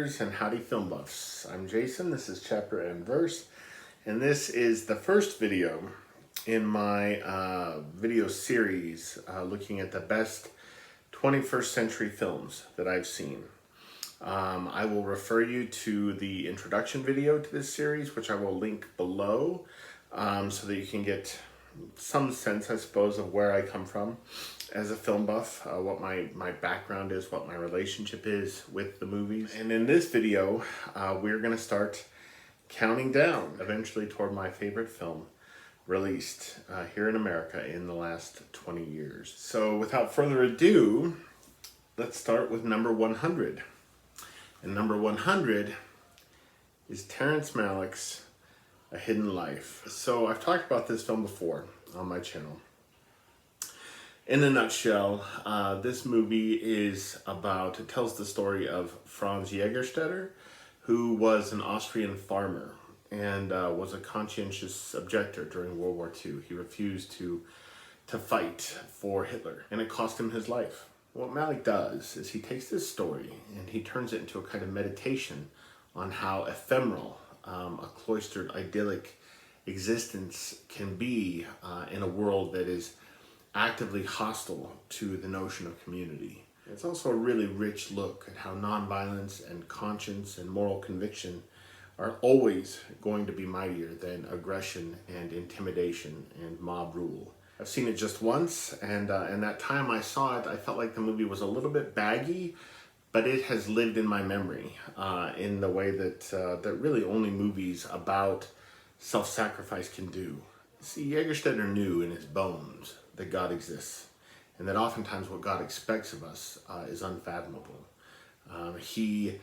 viewers and howdy film buffs. I'm Jason, this is Chapter and Verse, and this is the first video in my video series looking at the best 21st century films that I've seen. I will refer you to the introduction video to this series, which I will link below, so that you can get some sense, I suppose, of where I come from as a film buff, what my background is, what my relationship is with the movies. And in this video, we're going to start counting down eventually toward my favorite film released here in America in the last 20 years. So without further ado, let's start with number 100. And number 100 is Terrence Malick's A Hidden Life. So I've talked about this film before on my channel. In a nutshell, this movie it tells the story of Franz Jägerstätter, who was an Austrian farmer and was a conscientious objector during World War II. He refused to fight for Hitler, and it cost him his life. What Malick does is he takes this story and he turns it into a kind of meditation on how ephemeral a cloistered, idyllic existence can be in a world that is actively hostile to the notion of community. It's also a really rich look at how nonviolence and conscience and moral conviction are always going to be mightier than aggression and intimidation and mob rule. I've seen it just once, and that time I saw it, I felt like the movie was a little bit baggy, but it has lived in my memory in the way that really only movies about self-sacrifice can do. See, Jägerstätter knew in his bones that God exists, and that oftentimes what God expects of us is unfathomable. He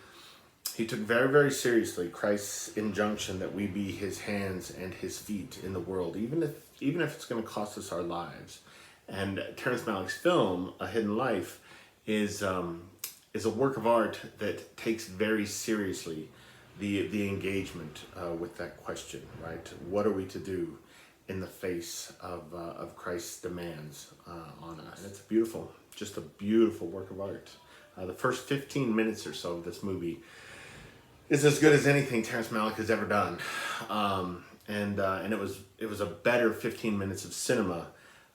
took very, very seriously Christ's injunction that we be his hands and his feet in the world, even if it's going to cost us our lives. And Terrence Malick's film, A Hidden Life, is a work of art that takes very seriously the engagement with that question, right? What are we to do in the face of Christ's demands on us? And it's beautiful, just a beautiful work of art. The first 15 minutes or so of this movie is as good as anything Terrence Malick has ever done. And it was a better 15 minutes of cinema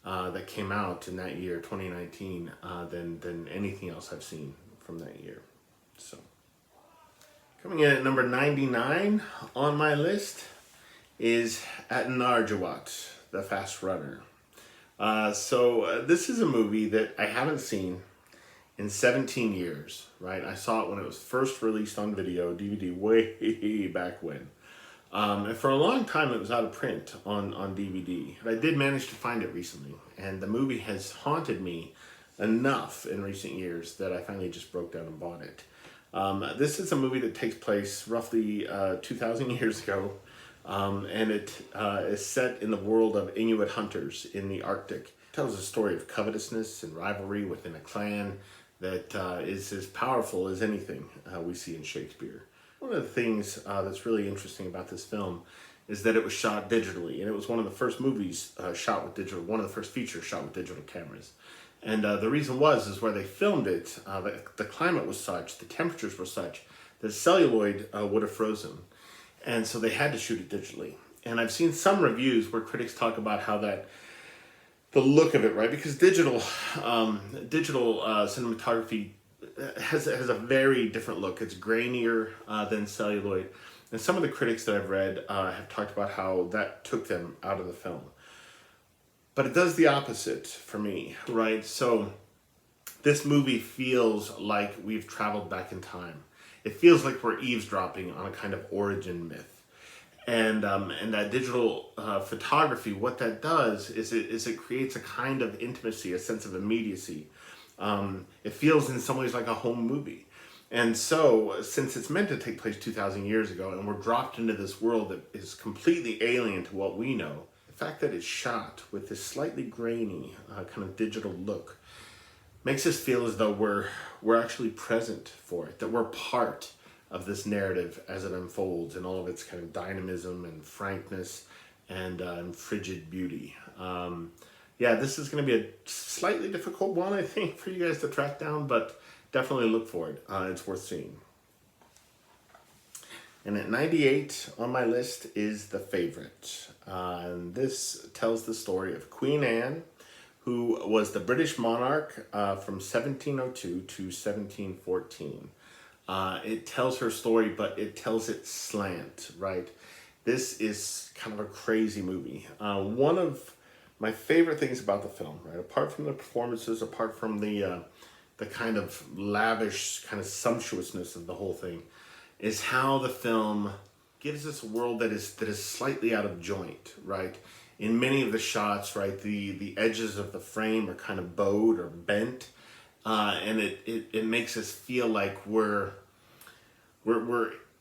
that came out in that year, 2019, than anything else I've seen from that year. So, coming in at number 99 on my list is Atanarjuat, The Fast Runner. This is a movie that I haven't seen in 17 years, right? I saw it when it was first released on video, DVD, way back when. And for a long time it was out of print on DVD. But I did manage to find it recently, and the movie has haunted me enough in recent years that I finally just broke down and bought it. This is a movie that takes place roughly 2,000 years ago, and it is set in the world of Inuit hunters in the Arctic. It tells a story of covetousness and rivalry within a clan that is as powerful as anything we see in Shakespeare. One of the things that's really interesting about this film is that it was shot digitally, and it was one of the first movies shot with digital, one of the first features shot with digital cameras. And the reason is where they filmed it, the climate was such, the temperatures were such, that celluloid would have frozen. And so they had to shoot it digitally. And I've seen some reviews where critics talk about how the look of it, right? Because digital cinematography has a very different look. It's grainier than celluloid. And some of the critics that I've read have talked about how that took them out of the film. But it does the opposite for me, right? So this movie feels like we've traveled back in time. It feels like we're eavesdropping on a kind of origin myth. And that digital photography, what that does is it creates a kind of intimacy, a sense of immediacy. It feels in some ways like a home movie. And so, since it's meant to take place 2,000 years ago, and we're dropped into this world that is completely alien to what we know, the fact that it's shot with this slightly grainy kind of digital look makes us feel as though we're actually present for it, that we're part of this narrative as it unfolds in all of its kind of dynamism and frankness and frigid beauty. Yeah, this is going to be a slightly difficult one, I think, for you guys to track down, but definitely look for it. It's worth seeing. And at 98 on my list is The Favourite. And this tells the story of Queen Anne, who was the British monarch from 1702 to 1714. It tells her story, but it tells it slant, right? This is kind of a crazy movie. One of my favorite things about the film, right, apart from the performances, apart from the kind of lavish, kind of sumptuousness of the whole thing, is how the film gives us a world that is slightly out of joint, right? In many of the shots, right, the edges of the frame are kind of bowed or bent, and it makes us feel like we're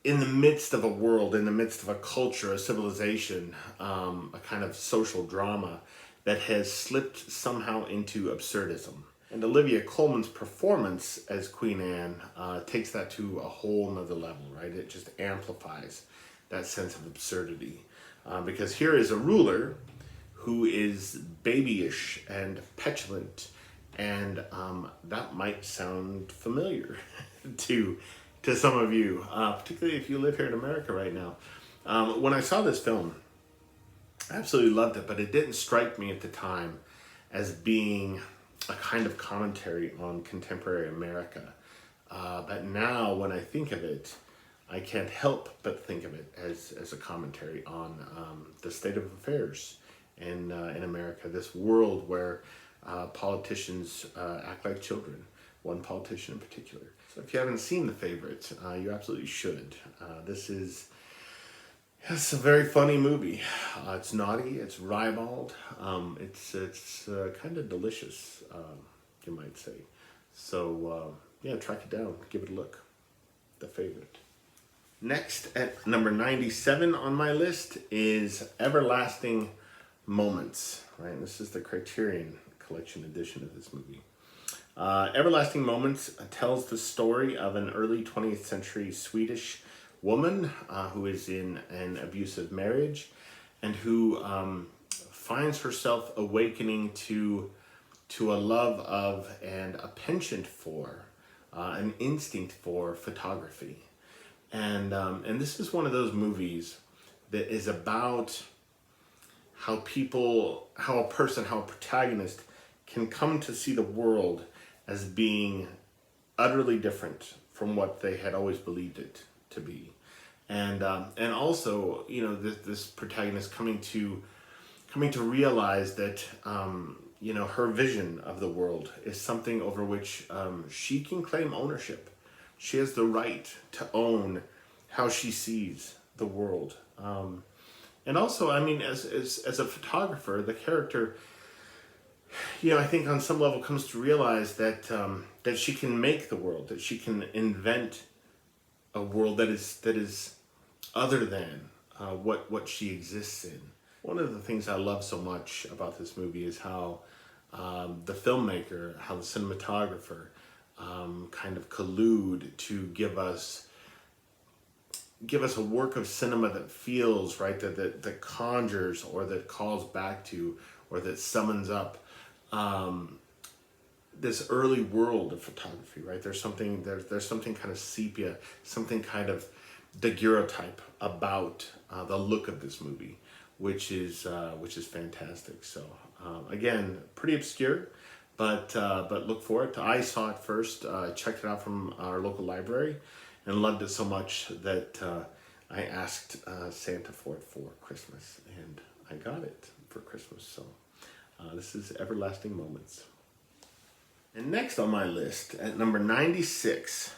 in the midst of a world, in the midst of a culture, a civilization, a kind of social drama that has slipped somehow into absurdism. And Olivia Colman's performance as Queen Anne takes that to a whole nother level, right? It just amplifies that sense of absurdity. Because here is a ruler who is babyish and petulant, and that might sound familiar to some of you, particularly if you live here in America right now. When I saw this film, I absolutely loved it, but it didn't strike me at the time as being a kind of commentary on contemporary America. But now, when I think of it, I can't help but think of it as a commentary on the state of affairs in America, this world where politicians act like children, one politician in particular. So if you haven't seen The Favourite, you absolutely should. It's a very funny movie. It's naughty, it's ribald, it's kind of delicious, you might say. So yeah, track it down, give it a look. The Favourite. Next, at number 97 on my list is Everlasting Moments. Right, and this is the Criterion Collection edition of this movie. Everlasting Moments tells the story of an early 20th century Swedish woman who is in an abusive marriage and who finds herself awakening to a love of and a penchant for, an instinct for photography. And this is one of those movies that is about how a protagonist can come to see the world as being utterly different from what they had always believed it to be, and also, you know, this protagonist coming to realize that you know, her vision of the world is something over which she can claim ownership. She has the right to own how she sees the world, and also, I mean, as a photographer, the character, you know, I think on some level comes to realize that that she can make the world, that she can invent a world that is other than what she exists in. One of the things I love so much about this movie is how the filmmaker, how the cinematographer kind of collude to give us a work of cinema that feels right, that conjures or that calls back to or that summons up this early world of photography, right? There's something kind of sepia, something kind of daguerreotype about the look of this movie, which is fantastic. So again, pretty obscure, but look for it. I saw it first, checked it out from our local library, and loved it so much that I asked Santa for it for Christmas, and I got it for Christmas. So this is Everlasting Moments. And next on my list, at number 96,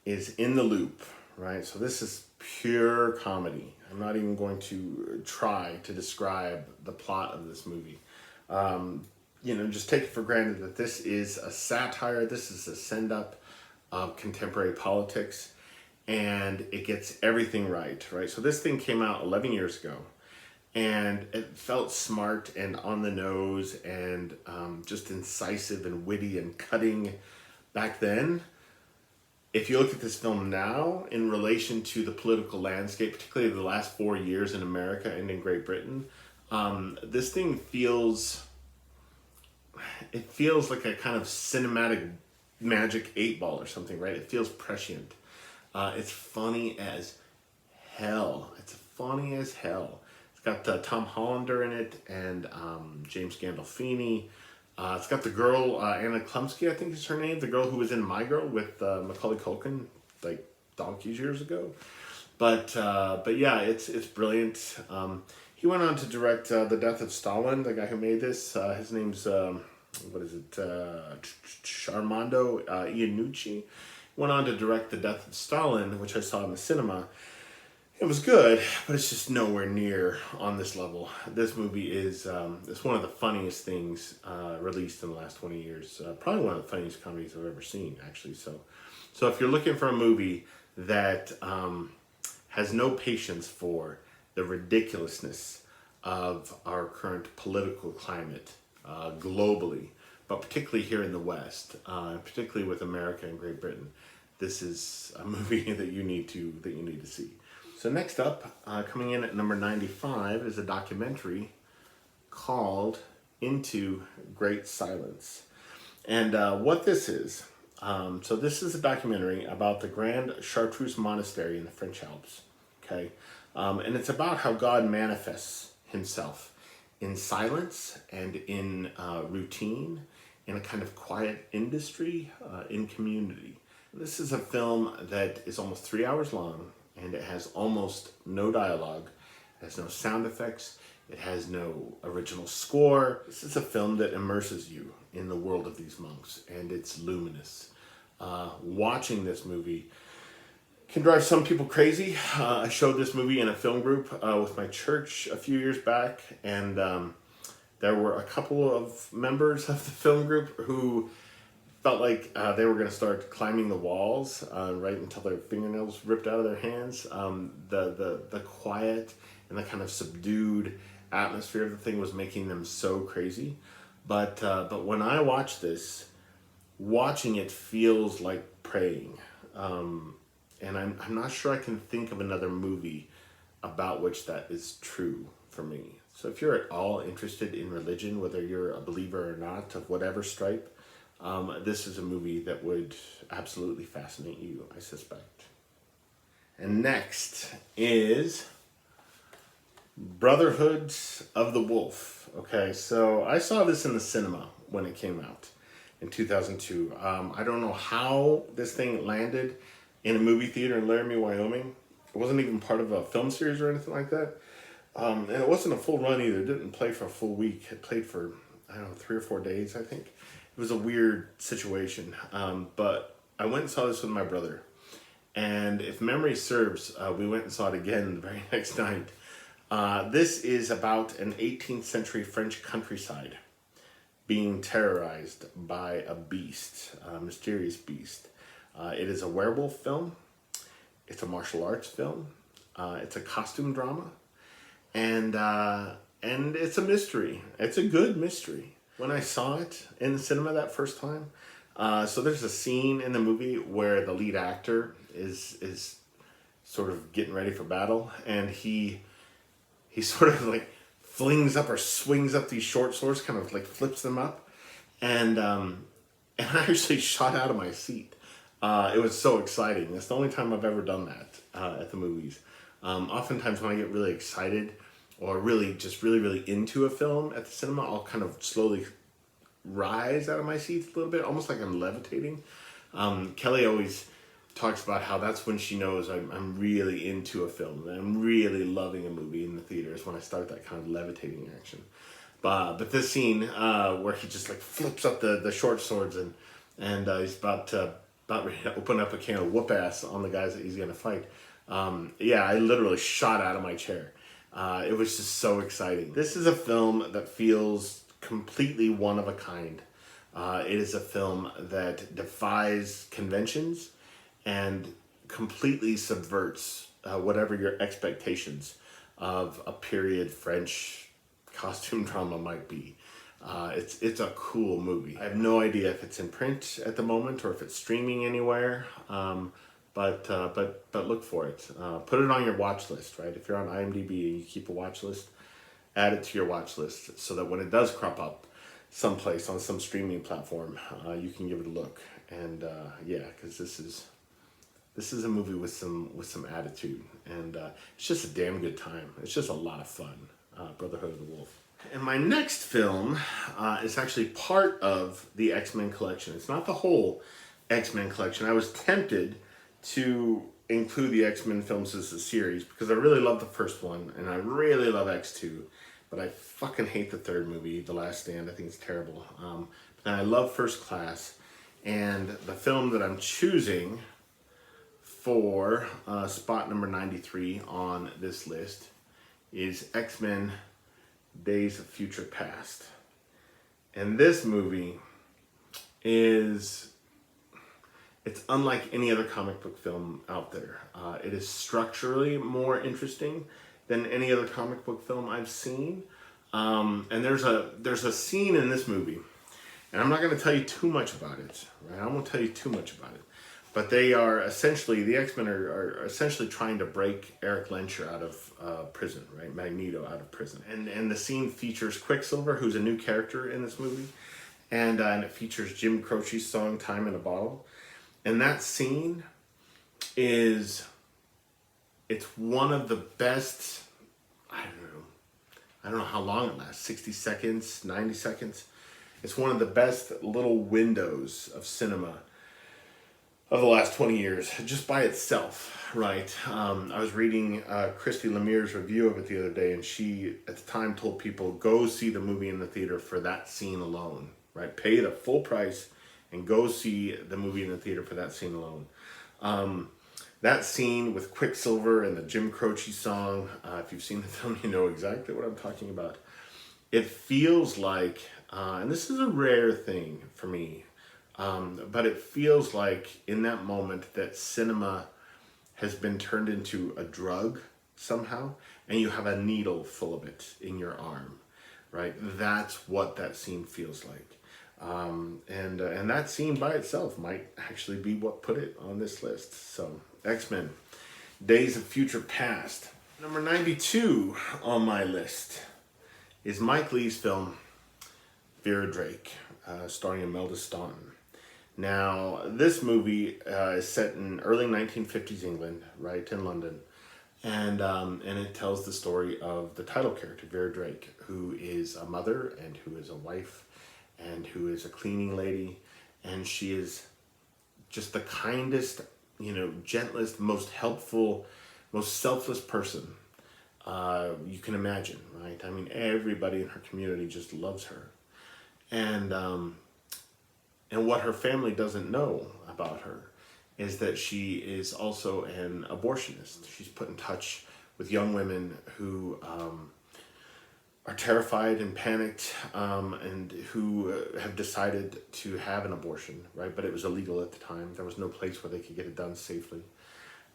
is In the Loop, right? So this is pure comedy. I'm not even going to try to describe the plot of this movie. You know, just take it for granted that this is a satire, this is a send-up of contemporary politics, and it gets everything right? So this thing came out 11 years ago, and it felt smart and on the nose and just incisive and witty and cutting back then. If you look at this film now in relation to the political landscape, particularly the last 4 years in America and in Great Britain, this thing feels like a kind of cinematic magic 8 ball or something, right? It feels prescient. It's funny as hell. It's funny as hell. It's got Tom Hollander in it and James Gandolfini. It's got the girl, Anna Klumsky, I think is her name, the girl who was in My Girl with Macaulay Culkin, like donkeys years ago. But yeah, it's brilliant. He went on to direct The Death of Stalin, the guy who made this. His name's, Armando Iannucci. Went on to direct The Death of Stalin, which I saw in the cinema. It was good, but it's just nowhere near on this level. This movie is it's one of the funniest things released in the last 20 years. Probably one of the funniest comedies I've ever seen, actually. So if you're looking for a movie that has no patience for the ridiculousness of our current political climate globally, but particularly here in the West, particularly with America and Great Britain, this is a movie that you need to see. So next up, coming in at number 95, is a documentary called Into Great Silence. And what this is, so this is a documentary about the Grand Chartreuse Monastery in the French Alps. Okay, and it's about how God manifests himself in silence and in routine, in a kind of quiet industry, in community. This is a film that is almost 3 hours long, and it has almost no dialogue, it has no sound effects, it has no original score. This is a film that immerses you in the world of these monks, and it's luminous. Watching this movie can drive some people crazy. I showed this movie in a film group with my church a few years back, and there were a couple of members of the film group who felt like they were going to start climbing the walls right until their fingernails ripped out of their hands. The quiet and the kind of subdued atmosphere of the thing was making them so crazy. But when I watch this, watching it feels like praying. And I'm not sure I can think of another movie about which that is true for me. So if you're at all interested in religion, whether you're a believer or not, of whatever stripe, this is a movie that would absolutely fascinate you, I suspect. And next is Brotherhood of the Wolf. Okay, so I saw this in the cinema when it came out in 2002. I don't know how this thing landed in a movie theater in Laramie, Wyoming. It wasn't even part of a film series or anything like that. And it wasn't a full run either. It didn't play for a full week. It played for, 3 or 4 days, I think. It was a weird situation. But I went and saw this with my brother. And if memory serves, we went and saw it again the very next night. This is about an 18th century French countryside being terrorized by a beast, a mysterious beast. It is a werewolf film. It's a martial arts film. It's a costume drama. And it's a mystery. It's a good mystery. When I saw it in the cinema that first time, so there's a scene in the movie where the lead actor is sort of getting ready for battle, and he sort of like flings up or swings up these short swords, kind of like flips them up, and I actually shot out of my seat. It was so exciting. It's the only time I've ever done that at the movies. Oftentimes when I get really excited or really into a film at the cinema, I'll kind of slowly rise out of my seat a little bit, almost like I'm levitating. Kelly always talks about how that's when she knows I'm really into a film, and I'm really loving a movie in the theater, is when I start that kind of levitating action. But this scene where he just like flips up the short swords and he's about ready to open up a can of whoop ass on the guys that he's gonna fight. I literally shot out of my chair. It was just so exciting. This is a film that feels completely one of a kind. It is a film that defies conventions and completely subverts whatever your expectations of a period French costume drama might be. It's a cool movie. I have no idea if it's in print at the moment or if it's streaming anywhere. But look for it. Put it on your watch list, right? If you're on IMDb and you keep a watch list, add it to your watch list so that when it does crop up someplace on some streaming platform, you can give it a look. And because this is This is a movie with some attitude, and it's just a damn good time. It's just a lot of fun. Brotherhood of the Wolf. And my next film is actually part of the X-Men collection. It's not the whole X-Men collection. I was tempted to include the X-Men films as a series because I really love the first one and I really love X2, but I fucking hate the third movie, The Last Stand. I think it's terrible. And I love First Class, and the film that I'm choosing for spot number 93 on this list is X-Men Days of Future Past. And this movie it's unlike any other comic book film out there. It is structurally more interesting than any other comic book film I've seen. And there's a scene in this movie, and I'm not going to tell you too much about it, right? I won't tell you too much about it. But they are essentially, the X-Men are essentially trying to break Eric Lenscher out of prison, right? Magneto out of prison. And the scene features Quicksilver, who's a new character in this movie. And it features Jim Croce's song, Time in a Bottle. And that scene it's one of the best, I don't know how long it lasts, 60 seconds, 90 seconds. It's one of the best little windows of cinema of the last 20 years, just by itself, right? I was reading Christy Lemire's review of it the other day, and she, at the time, told people, go see the movie in the theater for that scene alone, right? Pay the full price and go see the movie in the theater for that scene alone. That scene with Quicksilver and the Jim Croce song, if you've seen the film, you know exactly what I'm talking about. It feels like, and this is a rare thing for me, but it feels like in that moment that cinema has been turned into a drug somehow, and you have a needle full of it in your arm, right? That's what that scene feels like. And that scene by itself might actually be what put it on this list. So, X-Men, Days of Future Past. Number 92 on my list is Mike Leigh's film, Vera Drake, starring Imelda Staunton. Now, this movie is set in early 1950s England, right, in London. And it tells the story of the title character, Vera Drake, who is a mother and who is a wife and who is a cleaning lady. And she is just the kindest, gentlest, most helpful, most selfless person you can imagine, right? I mean, everybody in her community just loves her. And what her family doesn't know about her is that she is also an abortionist. She's put in touch with young women who are terrified and panicked and who have decided to have an abortion, right? But it was illegal at the time. There was no place where they could get it done safely.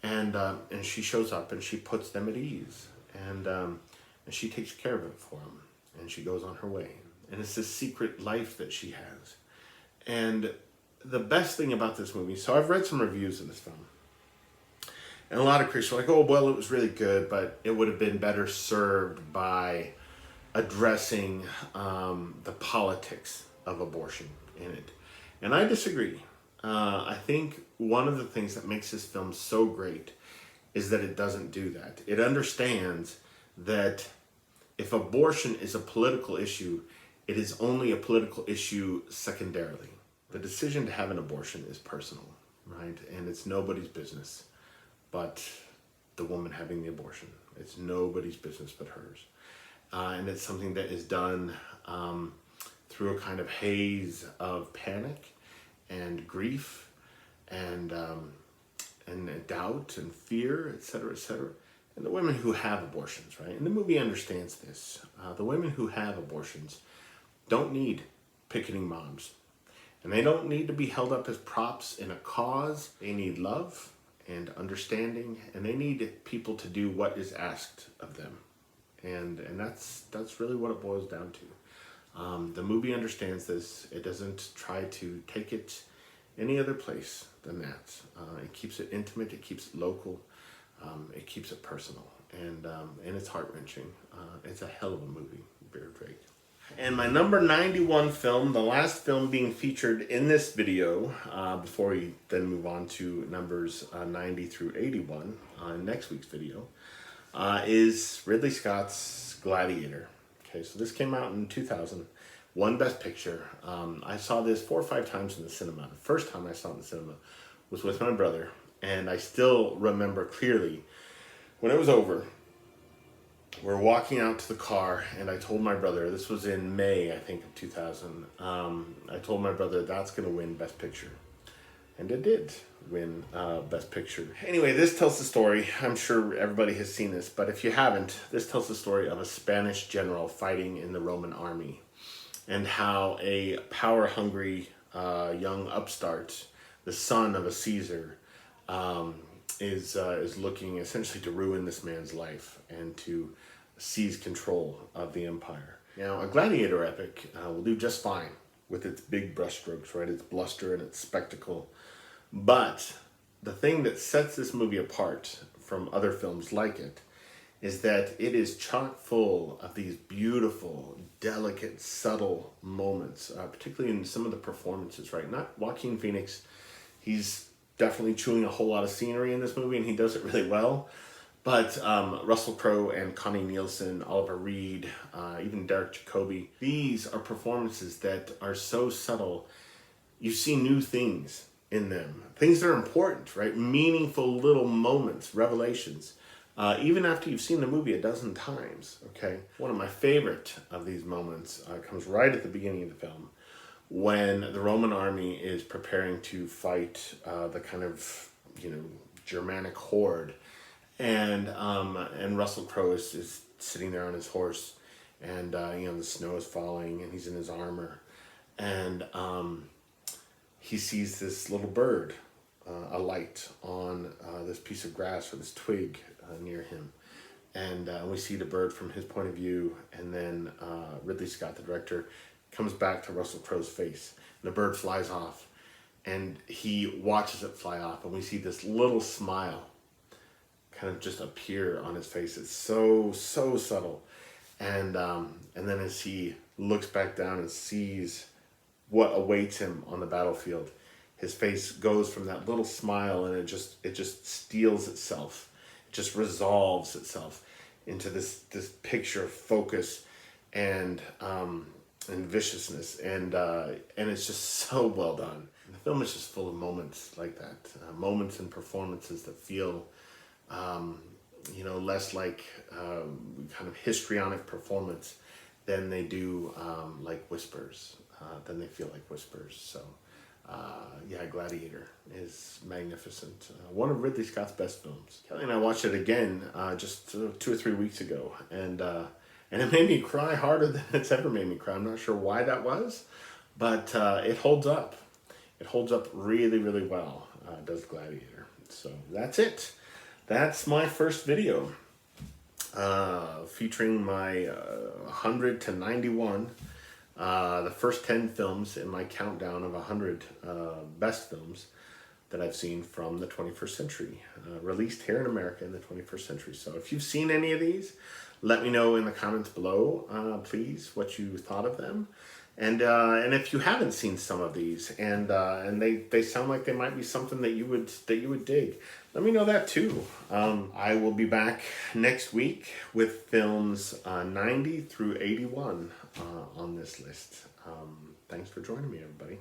And she shows up and she puts them at ease. And she takes care of it for them. And she goes on her way. And it's this secret life that she has. And the best thing about this movie, so I've read some reviews of this film, and a lot of critics are like, oh, well, it was really good, but it would have been better served by addressing the politics of abortion in it. And I disagree. I think one of the things that makes this film so great is that it doesn't do that. It understands that if abortion is a political issue, it is only a political issue secondarily. The decision to have an abortion is personal, right? And it's nobody's business but the woman having the abortion. It's nobody's business but hers. And it's something that is done through a kind of haze of panic and grief and doubt and fear, etc., etc. And the women who have abortions, right? And the movie understands this. The women who have abortions don't need picketing moms. And they don't need to be held up as props in a cause. They need love and understanding, and they need people to do what is asked of them. And that's really what it boils down to. The movie understands this. It doesn't try to take it any other place than that. It keeps it intimate, it keeps it local, it keeps it personal, and it's heart-wrenching. It's a hell of a movie, Vera Drake. And my number 91 film, the last film being featured in this video, before we then move on to numbers 90 through 81 in next week's video, is Ridley Scott's Gladiator. Okay, so this came out in 2000, won Best Picture. I saw this 4 or 5 times in the cinema. The first time I saw it in the cinema was with my brother, and I still remember clearly when it was over. We're walking out to the car, and I told my brother, this was in May, I think, of 2000. I told my brother that's going to win Best Picture. And it did win Best Picture. Anyway, this tells the story. I'm sure everybody has seen this, but if you haven't, this tells the story of a Spanish general fighting in the Roman army, and how a power-hungry young upstart, the son of a Caesar, is looking essentially to ruin this man's life and to seize control of the empire. Now, a gladiator epic will do just fine with its big brushstrokes, right? Its bluster and its spectacle. But the thing that sets this movie apart from other films like it is that it is chock full of these beautiful, delicate, subtle moments, particularly in some of the performances, right? Not Joaquin Phoenix. He's definitely chewing a whole lot of scenery in this movie, and he does it really well. But Russell Crowe and Connie Nielsen, Oliver Reed, even Derek Jacobi, these are performances that are so subtle. You see new things in them. Things that are important, right? Meaningful little moments, revelations. Even after you've seen the movie a dozen times, okay? One of my favorite of these moments comes right at the beginning of the film, when the Roman army is preparing to fight the kind of, Germanic horde. And Russell Crowe is sitting there on his horse, and the snow is falling, and he's in his armor, and he sees this little bird alight on this piece of grass or this twig near him, and we see the bird from his point of view, and then Ridley Scott, the director, comes back to Russell Crowe's face, and the bird flies off, and he watches it fly off, and we see this little smile kind of just appear on his face. It's so subtle, and then as he looks back down and sees what awaits him on the battlefield, his face goes from that little smile, and it just steels itself, it just resolves itself into this picture of focus and viciousness, and it's just so well done. And the film is just full of moments like that, moments and performances that feel less like kind of histrionic performance than they do like whispers, than they feel like whispers. So, Gladiator is magnificent. One of Ridley Scott's best films. Kelly and I watched it again just 2 or 3 weeks ago, and it made me cry harder than it's ever made me cry. I'm not sure why that was, but it holds up. It holds up really, really well, does Gladiator. So that's it. That's my first video, featuring my 100 to 91, the first 10 films in my countdown of 100 best films that I've seen from the 21st century, released here in America in the 21st century. So if you've seen any of these, let me know in the comments below, please, what you thought of them. And if you haven't seen some of these, and they sound like they might be something that you would dig, let me know that too. I will be back next week with films 90 through 81 on this list. Thanks for joining me, everybody.